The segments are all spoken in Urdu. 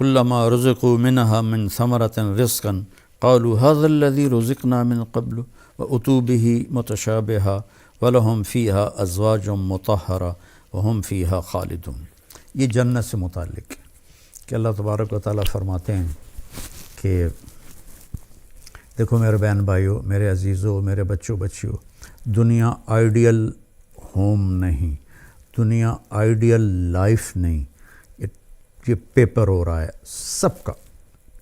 كلما رزقوا منها من ثمرة رزقا قالوا هذا الذي رزقنا من قبل وأتوا به متشابها ولهم فيها أزواج مطهرة وهم فيها خالدون۔ یہ جنت سے متعلق کہ اللہ تبارک و تعالیٰ فرماتے ہیں کہ دیکھو میرے بہن بھائیو، میرے عزیزو، میرے بچوں بچیوں، دنیا آئیڈیل ہوم نہیں، دنیا آئیڈیل لائف نہیں، یہ پیپر ہو رہا ہے سب کا،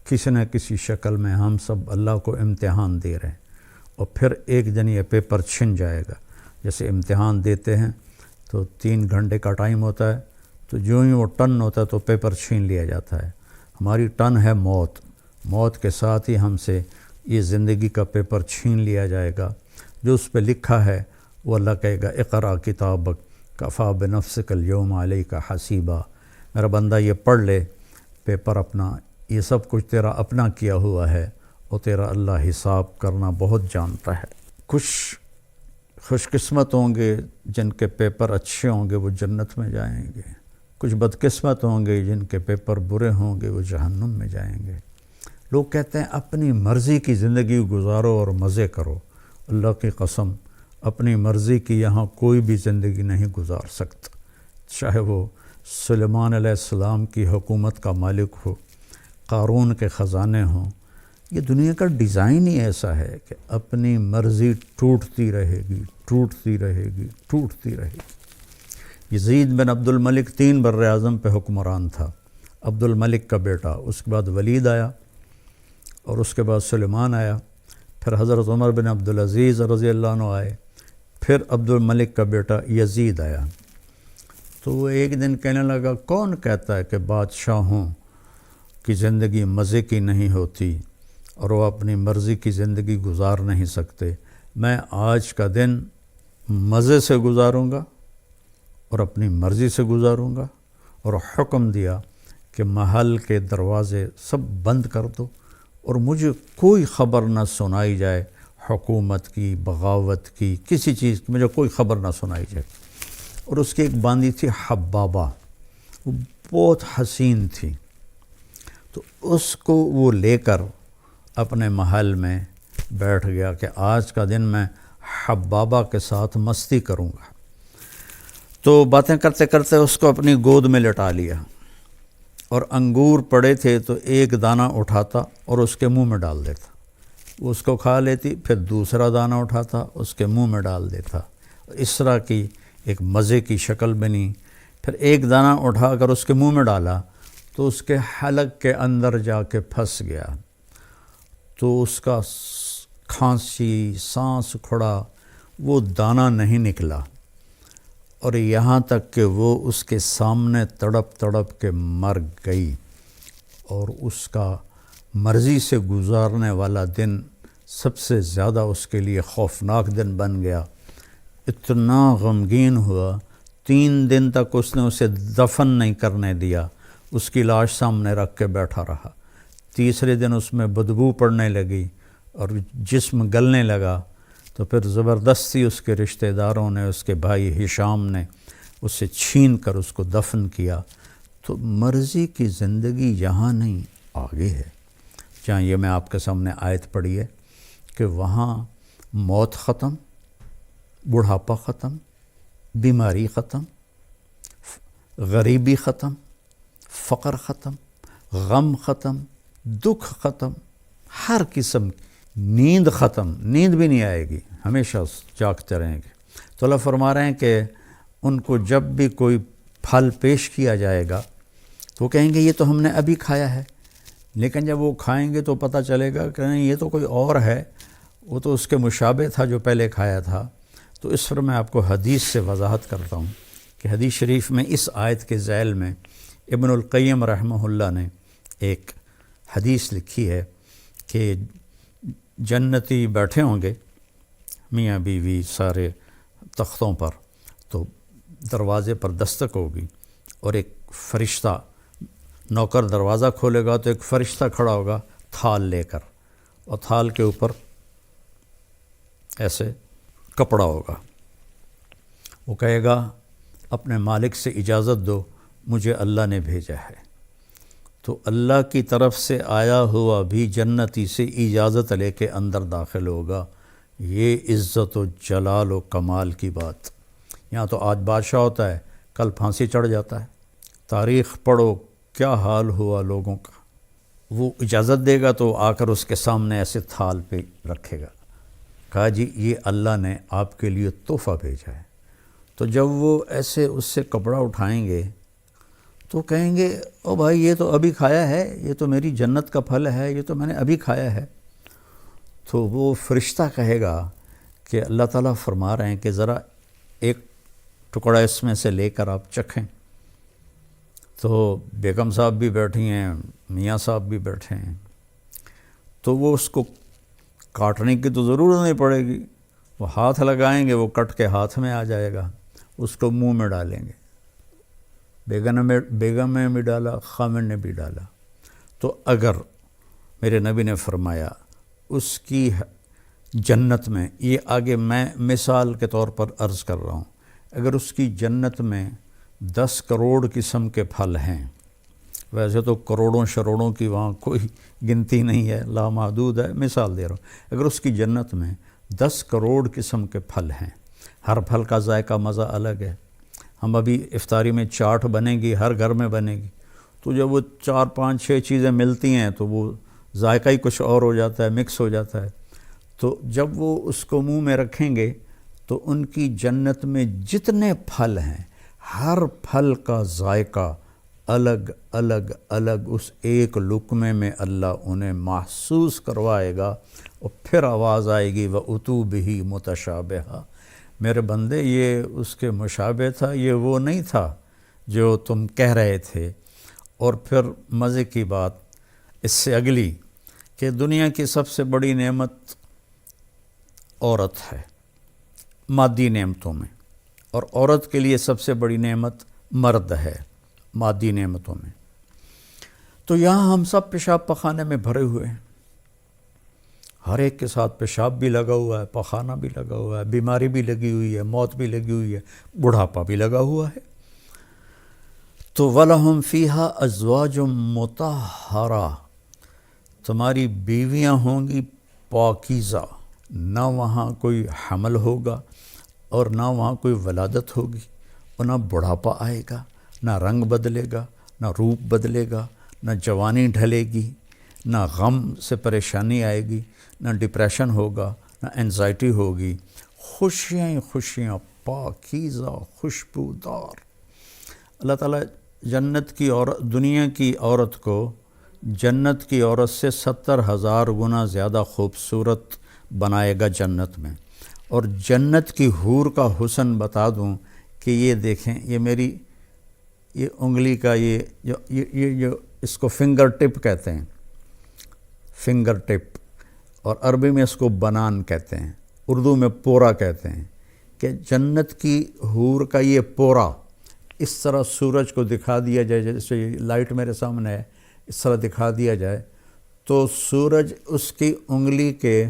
کسی نہ کسی شکل میں ہم سب اللہ کو امتحان دے رہے ہیں، اور پھر ایک دن یہ پیپر چھن جائے گا۔ جیسے امتحان دیتے ہیں تو 3 گھنٹے کا ٹائم ہوتا ہے، تو جو ہی وہ ٹن ہوتا ہے تو پیپر چھین لیا جاتا ہے۔ ہماری ٹن ہے موت، موت کے ساتھ ہی ہم سے یہ زندگی کا پیپر چھین لیا جائے گا۔ جو اس پہ لکھا ہے وہ اللہ کہے گا اقرأ کتابک کفیٰ بنفسک اليوم علیک حسیبا، میرا بندہ یہ پڑھ لے پیپر اپنا، یہ سب کچھ تیرا اپنا کیا ہوا ہے اور تیرا اللہ حساب کرنا بہت جانتا ہے۔ کچھ خوش قسمت ہوں گے جن کے پیپر اچھے ہوں گے وہ جنت میں جائیں گے، کچھ بدقسمت ہوں گے جن کے پیپر برے ہوں گے وہ جہنم میں جائیں گے۔ لوگ کہتے ہیں اپنی مرضی کی زندگی گزارو اور مزے کرو، اللہ کی قسم اپنی مرضی کی یہاں کوئی بھی زندگی نہیں گزار سکتا، چاہے وہ سلیمان علیہ السلام کی حکومت کا مالک ہو، قارون کے خزانے ہوں۔ یہ دنیا کا ڈیزائن ہی ایسا ہے کہ اپنی مرضی ٹوٹتی رہے گی، ٹوٹتی رہے گی، ٹوٹتی رہے گی۔ یزید بن عبد الملک 3 بر اعظم پہ حکمران تھا، عبد الملک کا بیٹا، اس کے بعد ولید آیا اور اس کے بعد سلیمان آیا، پھر حضرت عمر بن عبدالعزیز رضی اللہ عنہ آئے، پھر عبد الملک کا بیٹا یزید آیا۔ تو وہ ایک دن کہنے لگا کون کہتا ہے کہ بادشاہوں کی زندگی مزے کی نہیں ہوتی اور وہ اپنی مرضی کی زندگی گزار نہیں سکتے؟ میں آج کا دن مزے سے گزاروں گا اور اپنی مرضی سے گزاروں گا، اور حکم دیا کہ محل کے دروازے سب بند کر دو اور مجھے کوئی خبر نہ سنائی جائے، حکومت کی، بغاوت کی، کسی چیز کی مجھے کوئی خبر نہ سنائی جائے۔ اور اس کی ایک باندی تھی حبابہ، وہ بہت حسین تھی، تو اس کو وہ لے کر اپنے محل میں بیٹھ گیا کہ آج کا دن میں حبابہ کے ساتھ مستی کروں گا۔ تو باتیں کرتے کرتے اس کو اپنی گود میں لٹا لیا، اور انگور پڑے تھے تو ایک دانہ اٹھاتا اور اس کے منہ میں ڈال دیتا، وہ اس کو کھا لیتی، پھر دوسرا دانہ اٹھاتا اس کے منہ میں ڈال دیتا، اس طرح کی ایک مزے کی شکل بنی۔ پھر ایک دانہ اٹھا کر اس کے منہ میں ڈالا تو اس کے حلق کے اندر جا کے پھنس گیا، تو اس کا کھانسی، سانس کھڑا، وہ دانہ نہیں نکلا، اور یہاں تک کہ وہ اس کے سامنے تڑپ تڑپ کے مر گئی، اور اس کا مرضی سے گزارنے والا دن سب سے زیادہ اس کے لیے خوفناک دن بن گیا۔ اتنا غمگین ہوا، 3 دن تک اس نے اسے دفن نہیں کرنے دیا، اس کی لاش سامنے رکھ کے بیٹھا رہا۔ تیسرے دن اس میں بدبو پڑنے لگی اور جسم گلنے لگا، تو پھر زبردستی اس کے رشتہ داروں نے، اس کے بھائی ہشام نے اسے چھین کر اس کو دفن کیا۔ تو مرضی کی زندگی یہاں نہیں، آگے ہے، جہاں یہ میں آپ کے سامنے آیت پڑھی ہے کہ وہاں موت ختم، بڑھاپا ختم، بیماری ختم، غریبی ختم، فقر ختم، غم ختم، دکھ ختم، ہر قسم، نیند ختم، نیند بھی نہیں آئے گی، ہمیشہ جاگتے رہیں گے۔ تو اللہ فرما رہے ہیں کہ ان کو جب بھی کوئی پھل پیش کیا جائے گا تو وہ کہیں گے یہ تو ہم نے ابھی کھایا ہے، لیکن جب وہ کھائیں گے تو پتہ چلے گا کہ نہیں، یہ تو کوئی اور ہے، وہ تو اس کے مشابہ تھا جو پہلے کھایا تھا۔ تو اس پر میں آپ کو حدیث سے وضاحت کرتا ہوں کہ حدیث شریف میں اس آیت کے ذیل میں ابن القیم رحمہ اللہ نے ایک حدیث لکھی ہے کہ جنتی بیٹھے ہوں گے میاں بیوی سارے تختوں پر، تو دروازے پر دستک ہوگی اور ایک فرشتہ، نوکر دروازہ کھولے گا تو ایک فرشتہ کھڑا ہوگا تھال لے کر، اور تھال کے اوپر ایسے کپڑا ہوگا، وہ کہے گا اپنے مالک سے اجازت دو، مجھے اللہ نے بھیجا ہے۔ تو اللہ کی طرف سے آیا ہوا بھی جنتی سے اجازت لے کے اندر داخل ہوگا۔ یہ عزت و جلال و کمال کی بات۔ یہاں تو آج بادشاہ ہوتا ہے، کل پھانسی چڑھ جاتا ہے۔ تاریخ پڑھو کیا حال ہوا لوگوں کا۔ وہ اجازت دے گا تو آ کر اس کے سامنے ایسے تھال پہ رکھے گا، کہا جی یہ اللہ نے آپ کے لیے تحفہ بھیجا ہے۔ تو جب وہ ایسے اس سے کپڑا اٹھائیں گے تو کہیں گے او بھائی یہ تو ابھی کھایا ہے، یہ تو میری جنت کا پھل ہے، یہ تو میں نے ابھی کھایا ہے۔ تو وہ فرشتہ کہے گا کہ اللہ تعالیٰ فرما رہے ہیں کہ ذرا ایک ٹکڑا اس میں سے لے کر آپ چکھیں۔ تو بیگم صاحب بھی بیٹھی ہیں، میاں صاحب بھی بیٹھے ہیں، تو وہ اس کو کاٹنے کی تو ضرورت نہیں پڑے گی، وہ ہاتھ لگائیں گے، وہ کٹ کے ہاتھ میں آ جائے گا، اس کو منہ میں ڈالیں گے۔ بیگم نے بھی ڈالا، خامن نے بھی ڈالا۔ تو اگر میرے نبی نے فرمایا اس کی جنت میں، یہ آگے میں مثال کے طور پر عرض کر رہا ہوں، اگر اس کی جنت میں 10 کروڑ قسم کے پھل ہیں، ویسے تو کروڑوں شروڑوں کی وہاں کوئی گنتی نہیں ہے، لامحدود ہے، مثال دے رہا ہوں، اگر اس کی جنت میں 10 کروڑ قسم کے پھل ہیں، ہر پھل کا ذائقہ مزہ الگ ہے۔ ہم ابھی افطاری میں چاٹ بنے گی، ہر گھر میں بنے گی، تو جب وہ 4 5 6 چیزیں ملتی ہیں تو وہ ذائقہ ہی کچھ اور ہو جاتا ہے، مکس ہو جاتا ہے۔ تو جب وہ اس کو منہ میں رکھیں گے تو ان کی جنت میں جتنے پھل ہیں، ہر پھل کا ذائقہ الگ الگ الگ اس ایک لقمے میں اللہ انہیں محسوس کروائے گا، اور پھر آواز آئے گی وَأُتُوا بِهِ مُتَشَابِهًا، میرے بندے یہ اس کے مشابہ تھا، یہ وہ نہیں تھا جو تم کہہ رہے تھے۔ اور پھر مزے کی بات اس سے اگلی کہ دنیا کی سب سے بڑی نعمت عورت ہے مادی نعمتوں میں، اور عورت کے لیے سب سے بڑی نعمت مرد ہے مادی نعمتوں میں۔ تو یہاں ہم سب پیشاب پخانے میں بھرے ہوئے ہیں، ہر ایک کے ساتھ پیشاب بھی لگا ہوا ہے، پخانہ بھی لگا ہوا ہے، بیماری بھی لگی ہوئی ہے، موت بھی لگی ہوئی ہے، بڑھاپا بھی لگا ہوا ہے۔ تو وَلَهُمْ فِيهَا أَزْوَاجٌ مُطَهَّرَةٌ، تمہاری بیویاں ہوں گی پاکیزہ، نہ وہاں کوئی حمل ہوگا اور نہ وہاں کوئی ولادت ہوگی، اور نہ بڑھاپا آئے گا، نہ رنگ بدلے گا، نہ روپ بدلے گا، نہ جوانی ڈھلے گی، نہ غم سے پریشانی آئے گی، نہ ڈپریشن ہوگا، نہ انزائٹی ہوگی، خوشیاں ہی خوشیاں، پاکیزہ، خوشبودار۔ اللہ تعالیٰ جنت کی عورت، دنیا کی عورت کو جنت کی عورت سے 70,000 گنا زیادہ خوبصورت بنائے گا جنت میں۔ اور جنت کی حور کا حسن بتا دوں کہ یہ دیکھیں، یہ میری یہ انگلی کا یہ اس کو فنگر ٹپ کہتے ہیں، فنگر ٹپ، اور عربی میں اس کو بنان کہتے ہیں، اردو میں پورا کہتے ہیں، کہ جنت کی حور کا یہ پورا اس طرح سورج کو دکھا دیا جائے، جیسے لائٹ میرے سامنے ہے، اس طرح دکھا دیا جائے تو سورج اس کی انگلی کے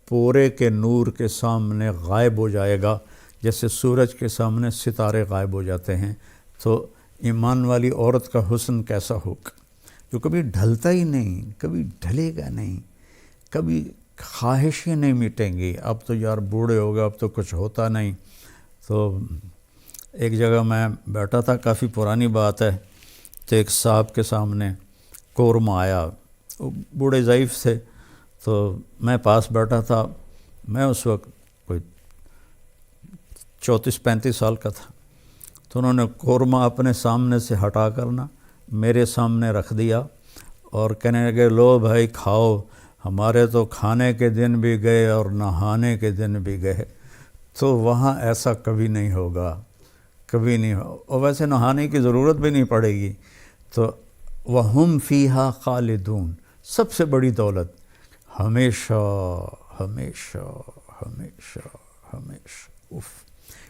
پورے کے نور کے سامنے غائب ہو جائے گا، جیسے سورج کے سامنے ستارے غائب ہو جاتے ہیں۔ تو ایمان والی عورت کا حسن کیسا ہوگا، جو کبھی ڈھلتا ہی نہیں، کبھی ڈھلے گا نہیں، کبھی خواہشیں نہیں مٹیں گی، اب تو یار بوڑھے ہو گئے، اب تو کچھ ہوتا نہیں۔ تو ایک جگہ میں بیٹھا تھا، کافی پرانی بات ہے، تو ایک صاحب کے سامنے قورمہ آیا، وہ بوڑھے ضعیف تھے، تو میں پاس بیٹھا تھا، میں اس وقت کوئی 34-35 سال کا تھا، تو انہوں نے قورمہ اپنے سامنے سے ہٹا کرنا میرے سامنے رکھ دیا اور کہنے لگے لو بھائی کھاؤ، ہمارے تو کھانے کے دن بھی گئے اور نہانے کے دن بھی گئے۔ تو وہاں ایسا کبھی نہیں ہوگا، کبھی نہیں ہو، اور ویسے نہانے کی ضرورت بھی نہیں پڑے گی۔ تو وَهُمْ فِيهَا خَالِدُونَ، سب سے بڑی دولت، ہمیشہ ہمیشہ ہمیشہ ہمیشہ۔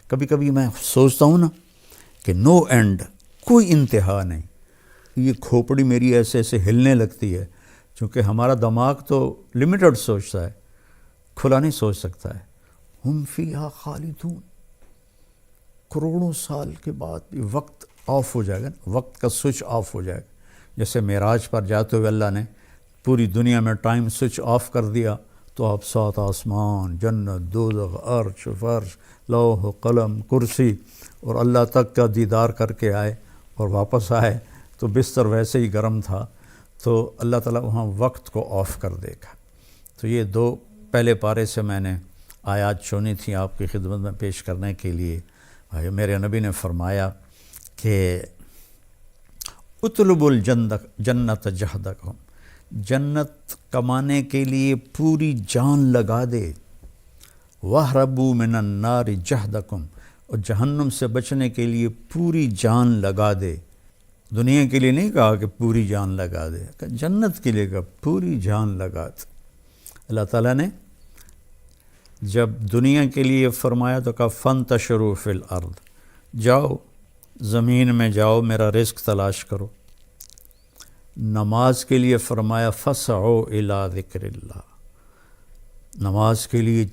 کبھی کبھی میں سوچتا ہوں نا کہ نو اینڈ، کوئی انتہا نہیں، یہ کھوپڑی میری ایسے ایسے ہلنے لگتی ہے، چونکہ ہمارا دماغ تو لمیٹڈ سوچتا ہے، کھلا نہیں سوچ سکتا ہے۔ ہم فیہا خالدون، کروڑوں سال کے بعد بھی وقت آف ہو جائے گا، وقت کا سوئچ آف ہو جائے گا، جیسے معراج پر جاتے ہوئے اللہ نے پوری دنیا میں ٹائم سوئچ آف کر دیا تو آپ سات آسمان، جنت، دوزخ، عرش، فرش، لوح و قلم، کرسی اور اللہ تک کا دیدار کر کے آئے اور واپس آئے تو بستر ویسے ہی گرم تھا، تو اللہ تعالیٰ وہاں وقت کو آف کر دے گا۔ تو یہ دو پہلے پارے سے میں نے آیات چنی تھیں آپ کی خدمت میں پیش کرنے کے لیے۔ میرے نبی نے فرمایا کہ اطلب الجنت جہدکم، جنت کمانے کے لیے پوری جان لگا دے، وَاہْرَبُوا مِنَ النَّارِ جَہْدَكُمْ، اور جہنم سے بچنے کے لیے پوری جان لگا دے۔ دنیا کے لیے نہیں کہا کہ پوری جان لگا دے، کہ جنت کے لیے کہا پوری جان لگا دے۔ اللہ تعالیٰ نے جب دنیا کے لیے فرمایا تو کہا فَانْتَشِرُوا فِي الْأَرْضِ، جاؤ زمین میں جاؤ میرا رزق تلاش کرو۔ نماز کے لیے فرمایا فَاسْعُوا إِلَىٰ ذِكْرِ اللَّهِ، نماز کے لیے